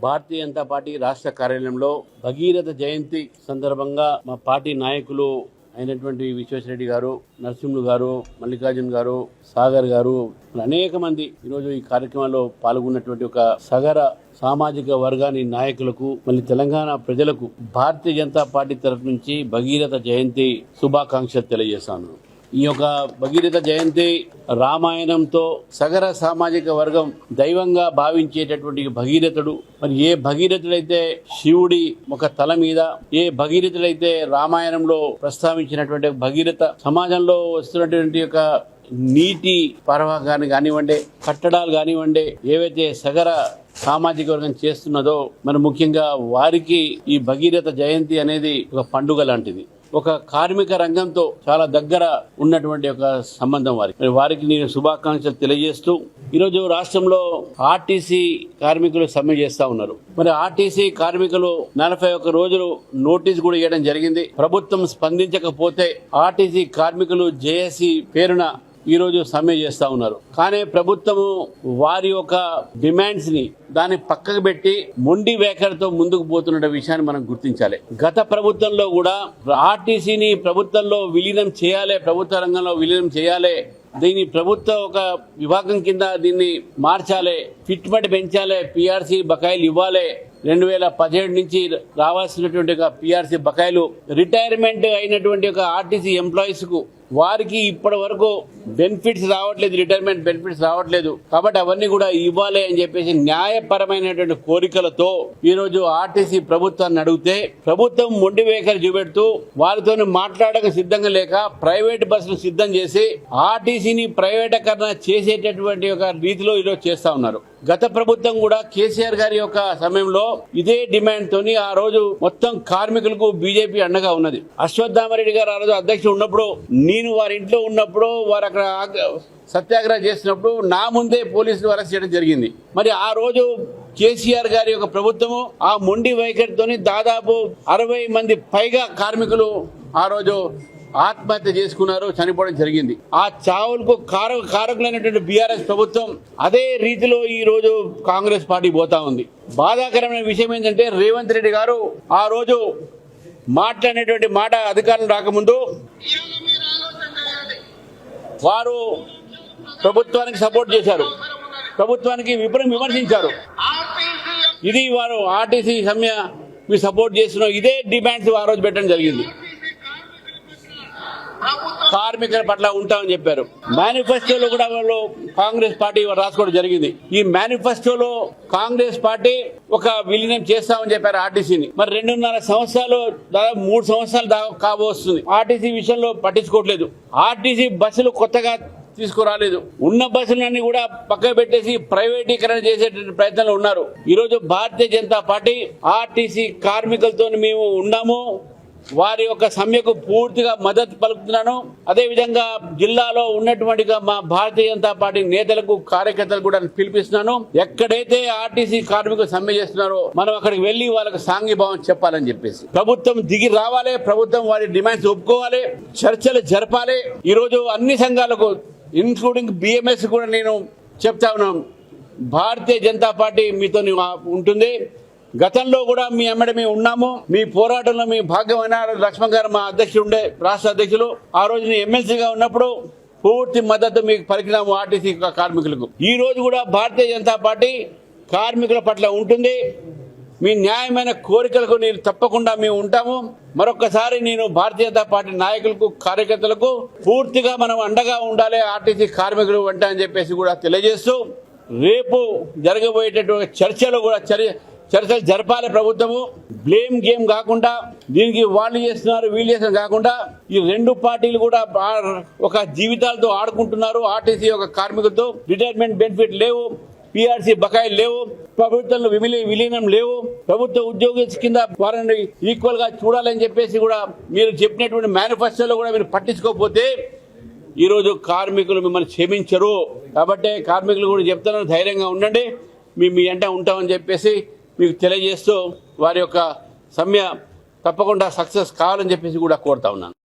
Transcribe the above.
Bharatiya Janata party రాష్ట్ర కార్యాలయంలో భగీరథ జయంతి సందర్భంగా మా పార్టీ నాయకులు అయినటువంటి విశ్వేశ్వరరెడ్డి గారు, నరసింహులు గారు, మల్లికార్జున్ గారు, సాగర్ గారు అనేక మంది ఈరోజు ఈ కార్యక్రమంలో పాల్గొన్నటువంటి ఒక సగర సామాజిక వర్గాని నాయకులకు మళ్ళీ తెలంగాణ ప్రజలకు భారతీయ జనతా పార్టీ తరఫు నుంచి భగీరథ జయంతి శుభాకాంక్షలు తెలియజేస్తాను. ఈ యొక్క భగీరథ జయంతి రామాయణంతో సగర సామాజిక వర్గం దైవంగా భావించేటటువంటి భగీరథుడు, మరి ఏ భగీరథుడైతే శివుడి ఒక తల మీద, ఏ భగీరథుడైతే రామాయణంలో ప్రస్తావించినటువంటి భగీరథ సమాజంలో వస్తున్నటువంటి యొక్క నీటి ప్రవాహాన్ని కానివ్వండి, కట్టడాలు కానివ్వండి, ఏవైతే సగర సామాజిక వర్గం చేస్తున్నదో మరి ముఖ్యంగా వారికి ఈ భగీరథ జయంతి అనేది ఒక పండుగ లాంటిది. ఒక కార్మిక రంగంతో చాలా దగ్గర ఉన్నటువంటి ఒక సంబంధం వారికి నేను శుభాకాంక్షలు తెలియజేస్తూ, ఈరోజు రాష్ట్రంలో ఆర్టీసీ కార్మికులు సమ్మె చేస్తా ఉన్నారు. మరి ఆర్టీసీ కార్మికులు 41 రోజులు నోటీస్ కూడా ఇవ్వడం జరిగింది. ప్రభుత్వం స్పందించకపోతే ఆర్టీసీ కార్మికులు జేఏసీ పేరున ఈ రోజు సమ్మె చేస్తా ఉన్నారు. కానీ ప్రభుత్వము వారి యొక్క డిమాండ్స్ ని దాన్ని పక్కకు పెట్టి మొండి వేకరతో ముందుకు పోతున్న విషయాన్ని మనం గుర్తించాలి. గత ప్రభుత్వంలో కూడా ఆర్టీసీని ప్రభుత్వంలో విలీనం చేయాలి, ప్రభుత్వ రంగంలో విలీనం చేయాలి, దీన్ని ప్రభుత్వ ఒక విభాగం కింద దీన్ని మార్చాలి, ఫిట్మెంట్ పెంచాలి, పిఆర్సీ బకాయిలు ఇవ్వాలి, 2017 నుంచి రావాల్సినటువంటి ఒక పిఆర్సీ బకాయిలు, రిటైర్మెంట్ అయినటువంటి ఒక ఆర్టీసీ ఎంప్లాయీస్ కు వారికి ఇప్పటి వరకు బెనిఫిట్స్ రావట్లేదు, రిటైర్మెంట్ బెనిఫిట్స్ రావట్లేదు. కాబట్టి అవన్నీ కూడా ఇవ్వాలి అని చెప్పేసి న్యాయపరమైనటువంటి కోరికలతో ఈ రోజు ఆర్టీసీ ప్రభుత్వాన్ని అడిగితే ప్రభుత్వం మొండి వైఖరి చూపెడుతూ వారితో మాట్లాడక సిద్ధంగా లేక ప్రైవేట్ బస్సులు సిద్ధం చేసి ఆర్టీసీని ప్రైవేటీకరణ చేసేటటువంటి ఒక రీతిలో ఈరోజు చేస్తా ఉన్నారు. గత ప్రభుత్వం కూడా కేసీఆర్ గారి యొక్క సమయంలో ఇదే డిమాండ్ తోని ఆ రోజు మొత్తం కార్మికులకు బీజేపీ అండగా ఉన్నది. అశ్వత్థామరెడ్డి గారు ఆ రోజు అధ్యక్షుడు ఉన్నప్పుడు, నేను వారి ఇంట్లో ఉన్నప్పుడు, వారు అక్కడ సత్యాగ్రహం చేసినప్పుడు నా ముందే పోలీసులు అరెస్ట్ చేయడం జరిగింది. మరి ఆ రోజు కేసీఆర్ గారి యొక్క ప్రభుత్వము ఆ మొండి వైఖరితోని దాదాపు 60 మంది పైగా కార్మికులు ఆ రోజు ఆత్మహత్య చేసుకున్నారు, చనిపోవడం జరిగింది. ఆ చావులకు కారకులైనటువంటి బీఆర్ఎస్ ప్రభుత్వం అదే రీతిలో ఈ రోజు కాంగ్రెస్ పార్టీ పోతా ఉంది. బాధాకరమైన విషయం ఏంటంటే రేవంత్ రెడ్డి గారు ఆ రోజు మాట్లాడినటువంటి మాట అధికారులు రాకముందు వారు ప్రభుత్వానికి సపోర్ట్ చేశారు, ప్రభుత్వానికి విమర్శించారు. ఇది వారు ఆర్టీసీ సమ్మె మీరు సపోర్ట్ చేస్తున్న ఇదే డిమాండ్స్ ఆ రోజు పెట్టడం జరిగింది. కార్మికుల పట్ల ఉంటామని చెప్పారు. మేనిఫెస్టోలో కూడా వాళ్ళు కాంగ్రెస్ పార్టీ రాసుకోవడం జరిగింది. ఈ మేనిఫెస్టోలో కాంగ్రెస్ పార్టీ ఒక విలీనం చేస్తామని చెప్పారు ఆర్టీసీని. మరి 2.5 సంవత్సరాలు, దాదాపు 3 సంవత్సరాలు కాబోస్తుంది. ఆర్టీసీ విషయంలో పట్టించుకోవట్లేదు. ఆర్టీసీ బస్సులు కొత్తగా తీసుకురాలేదు, ఉన్న బస్సులన్నీ కూడా పక్కకు పెట్టేసి ప్రైవేటీకరణ చేసే ప్రయత్నంలో ఉన్నారు. ఈరోజు భారతీయ జనతా పార్టీ ఆర్టీసీ కార్మికులతో మేము ఉన్నాము, వారి యొక్క సమ్మెకు పూర్తిగా మద్దతు పలుకుతున్నాను. అదేవిధంగా జిల్లాలో ఉన్నటువంటి మా భారతీయ జనతా పార్టీ నేతలకు, కార్యకర్తలకు కూడా పిలిపిస్తున్నాను. ఎక్కడైతే ఆర్టీసీ కార్మికులు సమ్మె చేస్తున్నారో మనం అక్కడికి వెళ్లి వాళ్ళకి సాంఘీభావం చెప్పాలని చెప్పేసి ప్రభుత్వం దిగి రావాలి, ప్రభుత్వం వారి డిమాండ్స్ ఒప్పుకోవాలి, చర్చలు జరపాలి. ఈరోజు అన్ని సంఘాలకు ఇన్క్లూడింగ్ బిఎంఎస్ కూడా నేను చెప్తా ఉన్నాను, భారతీయ జనతా పార్టీ మీతో ఉంటుంది. గతంలో కూడా మీ అమ్మడి మేము ఉన్నాము, మీ పోరాటంలో మీ భాగ్యమైన లక్ష్మణ్ గారు మా అధ్యక్షుడు ఉండే, రాష్ట్ర అధ్యక్షులు. ఆ రోజు నేను ఎమ్మెల్సీగా ఉన్నప్పుడు పూర్తి మద్దతు మీకు పలికినాము ఆర్టీసీ కార్మికులకు. ఈ రోజు కూడా భారతీయ జనతా పార్టీ కార్మికుల పట్ల ఉంటుంది. మీ న్యాయమైన కోరికలకు నేను తప్పకుండా మేము ఉంటాము. మరొకసారి నేను భారతీయ జనతా పార్టీ నాయకులకు, కార్యకర్తలకు పూర్తిగా మనం అండగా ఉండాలి ఆర్టీసీ కార్మికులు వెంట అని చెప్పేసి కూడా తెలియజేస్తూ, రేపు జరగబోయేటటువంటి చర్చలు కూడా చర్చలు జరపాలి. ప్రభుత్వము బ్లేమ్ గేమ్ కాకుండా, దీనికి వాళ్ళు చేస్తున్నారు వీళ్ళు చేస్తున్నారు కాకుండా, ఈ 2 పార్టీలు కూడా ఒక జీవితాలతో ఆడుకుంటున్నారు. ఆర్టీసీ యొక్క కార్మికులతో రిటైర్మెంట్ బెనిఫిట్ లేవు, పిఆర్సీ బకాయిలు లేవు, ప్రభుత్వంలో విలీనం లేవు, ప్రభుత్వ ఉద్యోగుల కింద వారిని ఈక్వల్ గా చూడాలని చెప్పేసి కూడా మీరు చెప్పినటువంటి మేనిఫెస్టోలో కూడా మీరు పట్టించుకోకపోతే ఈరోజు కార్మికులు మిమ్మల్ని క్షమించరు. కాబట్టి కార్మికులు కూడా చెప్తున్నారు, ధైర్యంగా ఉండండి, మీ అంట ఉంటామని చెప్పేసి మీకు తెలియజేస్తూ వారి యొక్క సమ్మె తప్పకుండా సక్సెస్ కావాలని చెప్పేసి కూడా కోరుతా ఉన్నాను.